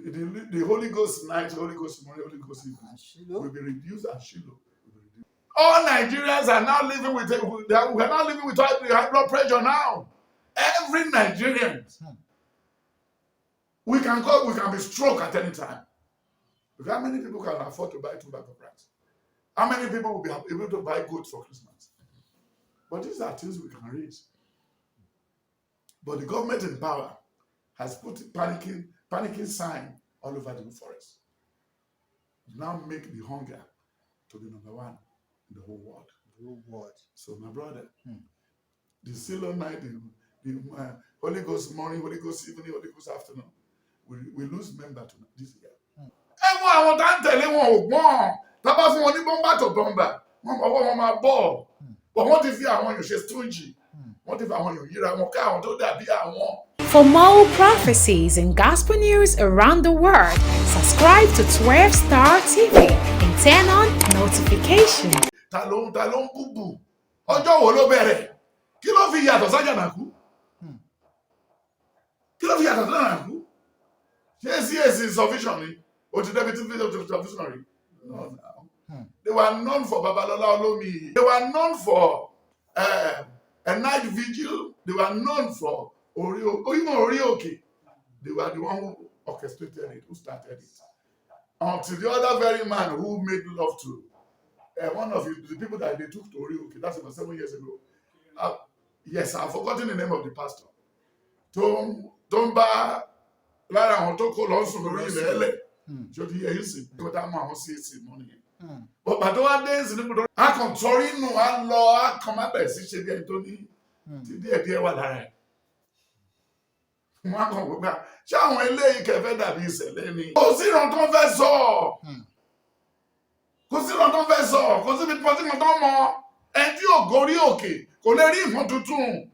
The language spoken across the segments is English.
The Holy Ghost night, Holy Ghost morning, Holy Ghost evening will be reduced at Shiloh. All Nigerians are now living with we are not living with high blood pressure now. Every Nigerian, we can be stroke at any time. Because how many people can afford to buy tobacco price? How many people will be able to buy goods for Christmas? But these are things we can raise. But the government in power has put panicking sign all over the forest. Now make the hunger to be number one in the whole world. So my brother, the Shiloh night, the Holy Ghost morning, Holy Ghost evening, Holy Ghost afternoon, we lose member to this year. Everyone I want to tell you one. Taba fún wọn ní bomba to bomba. Wọ́n ọwọ́ wọn máa bọ̀. But wọ́n ti fi àwọn èèyàn ṣe stongy. Wọ́n ti fi àwọn èèyàn yíra wọn ká àwọn tó dàbí àwọn. For more prophecies and gospel news around the world, subscribe to 12 Star TV and turn on notifications. Ta ló ń búbù. Ọjọ́ wo ló bẹ̀rẹ̀? Kí ló fi yàtọ̀ sájànàkú? Kí ló fi yàtọ̀ sájànàkú? Ṣé CAC is sufficient ni? O ti deputy sufficient. No. They were known for Babalola Olomi. They were known for a night vigil. They were known for Orioke. They were the one who orchestrated it, who started it. Until the other very man who made love to one of the people that they took to Orioke, that's about 7 years ago. Yes, I've forgotten the name of the pastor. Tomba Lara Ontoko Lonson Lele. But by the way, days I can sorry no I come up and see the Tony. Dear what Ṣáwọn eléyìí kẹfẹ́ dàbí ìṣẹ̀lẹ̀ ni. Kò sí ìran tó ń fẹ́ sọ. Kò sí ìran tó ń fẹ́ sọ. Kò sí ibi tí wọ́n tó mọ. Ẹni tí ò gorí òkè kò lè rí nǹkan tuntun.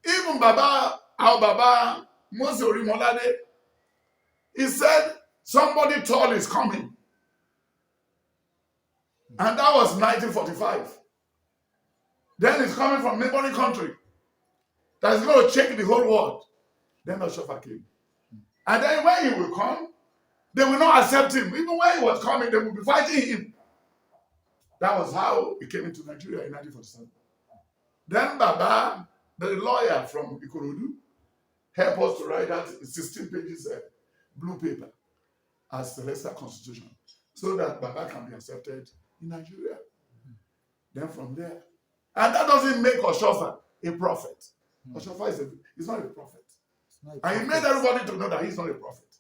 Even our Baba Mose Orimolade, he said somebody tall is coming. And that was 1945. Then it's coming from neighboring country. That's going to shake the whole world. Then Oshofa came. And then when he will come, they will not accept him. Even when he was coming, they will be fighting him. That was how he came into Nigeria in 1947. Then Baba, the lawyer from Ikorodu, helped us to write that 16 pages blue paper as the Celestial Constitution so that Baba can be accepted in Nigeria. Then from there, and that doesn't make Oshofa a prophet. Oshofa is not a prophet. And he made everybody to know that he's not a prophet.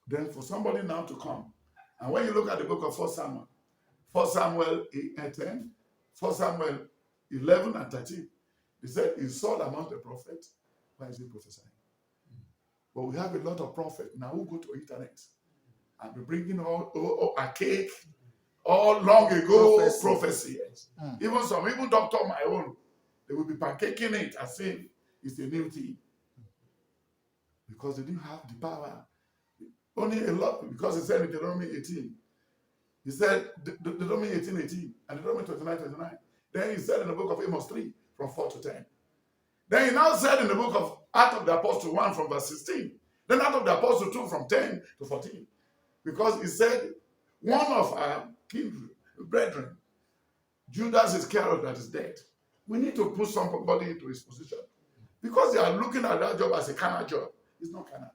Then for somebody now to come, and when you look at the book of 1 Samuel 10, 1 Samuel 11 and 13, he said, is Saul among the prophets? Why is he prophesying? But we have a lot of prophets now who go to internet and be bringing all a cake, all long ago prophecy. Even doctor my own, they will be pancaking it as if it's a new thing. Because they didn't have the power. Only a lot, because he said in Deuteronomy 18. He said Deuteronomy 18:18 and Deuteronomy 29:29. Then he said in the book of Amos 3 from 4 to 10. Then he now said in the book of Acts of the Apostle 1 from verse 16. Then Acts of the Apostle 2 from 10 to 14. Because he said one of our kindred, brethren, Judas Iscariot, that is dead. We need to put somebody into his position. Because they are looking at that job as a carnal job. It's not carnal.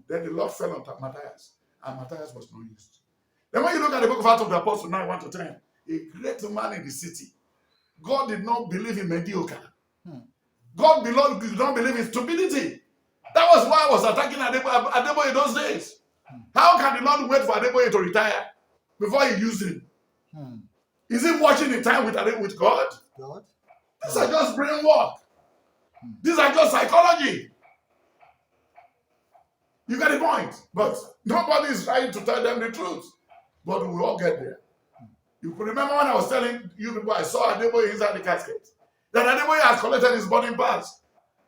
Then the Lord fell on Matthias, and Matthias was not used. Then when you look at the book of Acts of the Apostle 9, 1 to 10, a great man in the city, God did not believe in mediocre. God did not believe in stupidity. That was why I was attacking Adeboye in those days. How can the Lord wait for Adeboye to retire before he used him? Is he watching the time with God? These are just brain work. These are just psychology. You get the point. But nobody is trying to tell them the truth. But we will all get there. You could remember when I was telling you people I saw Adeboye inside the casket. That Adeboye has collected his boarding pass.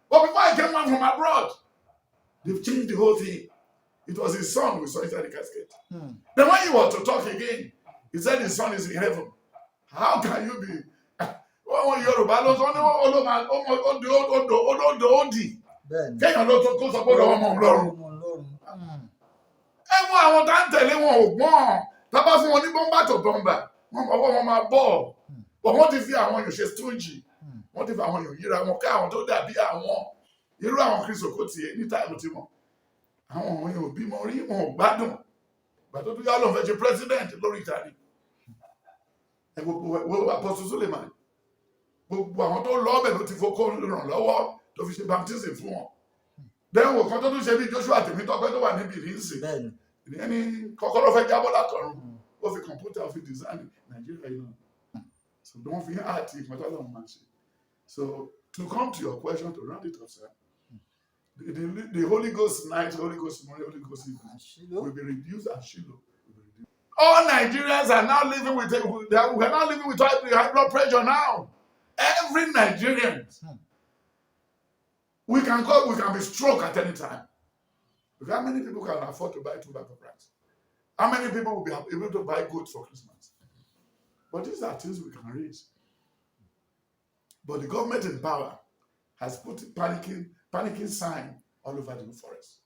But before I came back from abroad, they've changed the whole thing. It was his son we saw inside the casket. Then when he was to talk again, he said his son is in heaven. How can you be? kéèyàn ló tó kó sọ pé lọ́wọ́ mọ̀ lọ́rùn. Ẹ wo àwọn tá ń tẹ̀lé wọn ò gbọ́n. Tá bá fún wọn ní bọ́mbà tó bọ́mbà, wọn ọwọ́ wọn máa bọ̀. Wọ́n ti fi àwọn èèyàn ṣe stúnjì. Wọ́n ti fi àwọn èèyàn yíra wọn ká àwọn tó dàbí àwọn. Irú àwọn Kristo kò tiẹ̀ ní táìmù tí wọn. Àwọn ọmọ yẹn ò bímọ rí, wọn ò gbádùn. Ìgbà tó tún yá lọ fẹ́ ṣe president lórí ìtàrí. Ẹ gbogbo Apostle Suleiman. Gbogbo àwọn tó lọ́ọ̀bẹ̀ ló ti fokó ràn lọ́wọ́ tó fi ṣe baptism fún wọn. Dẹ́wò kan tó tún ṣe bí Joshua Tèmítọ́pẹ́ tó wà níbi ìrísí. Ẹni kọ́kọ́rọ́ fẹ́ jábọ́ látọ̀run. Ó fi kọ̀mpútà fi design Nàìjíríà yìí náà. So don't fi àti ìpínlẹ̀ ọlọ́run máa ṣe. So to come to your question, to round it up, sir, the Holy Ghost night, Holy Ghost morning, Holy Ghost evening will be reduced and Shiloh will be reduced. All Nigerians are now living with we are now living with high blood pressure now. Every Nigerian, we can be stroke at any time. Because how many people can afford to buy 2 bags of rice? How many people will be able to buy goods for Christmas? But these are things we can raise. But the government in power has put panicking sign all over the forest.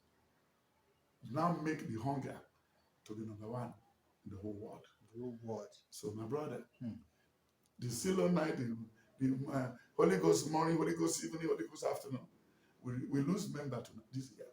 Now make the hunger to be number 1 in the whole world. So my brother, the Shiloh night, the Holy Ghost morning, Holy Ghost evening, Holy Ghost afternoon, we lose members this year.